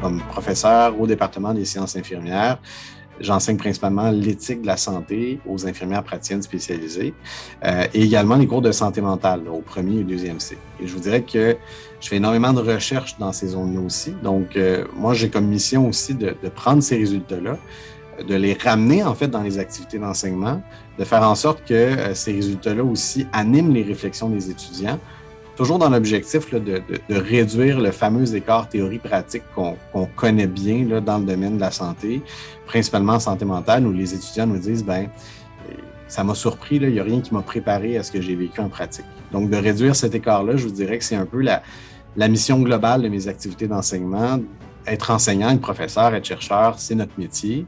Comme professeur au département des sciences infirmières, j'enseigne principalement l'éthique de la santé aux infirmières praticiennes spécialisées et également les cours de santé mentale là, au premier et deuxième cycle. Et je vous dirais que je fais énormément de recherches dans ces zones-là aussi. Donc, moi, j'ai comme mission aussi de prendre ces résultats-là, de les ramener en fait dans les activités d'enseignement, de faire en sorte que ces résultats-là aussi animent les réflexions des étudiants, toujours dans l'objectif là, de réduire le fameux écart théorie-pratique qu'on connaît bien là, dans le domaine de la santé, principalement en santé mentale, où les étudiants nous disent, ben, ça m'a surpris, là, il n'y a rien qui m'a préparé à ce que j'ai vécu en pratique. Donc, de réduire cet écart-là, je vous dirais que c'est un peu la mission globale de mes activités d'enseignement. Être enseignant, être professeur, être chercheur, c'est notre métier.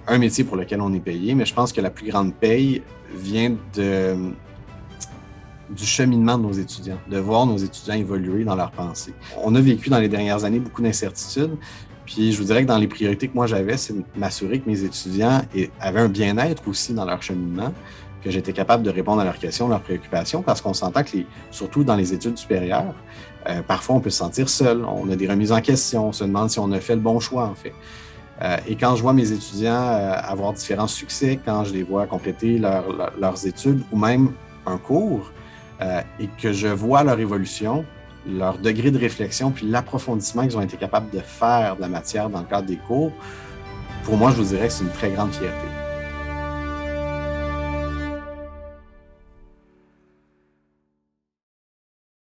Un métier pour lequel on est payé, mais je pense que la plus grande paye vient du cheminement de nos étudiants, de voir nos étudiants évoluer dans leurs pensées. On a vécu dans les dernières années beaucoup d'incertitudes, puis je vous dirais que dans les priorités que moi j'avais, c'est de m'assurer que mes étudiants avaient un bien-être aussi dans leur cheminement, que j'étais capable de répondre à leurs questions, leurs préoccupations, parce qu'on s'entend que, surtout dans les études supérieures, parfois on peut se sentir seul, on a des remises en question, on se demande si on a fait le bon choix en fait. Et quand je vois mes étudiants avoir différents succès, quand je les vois compléter leurs études ou même un cours, et que je vois leur évolution, leur degré de réflexion, puis l'approfondissement qu'ils ont été capables de faire de la matière dans le cadre des cours, pour moi, je vous dirais que c'est une très grande fierté.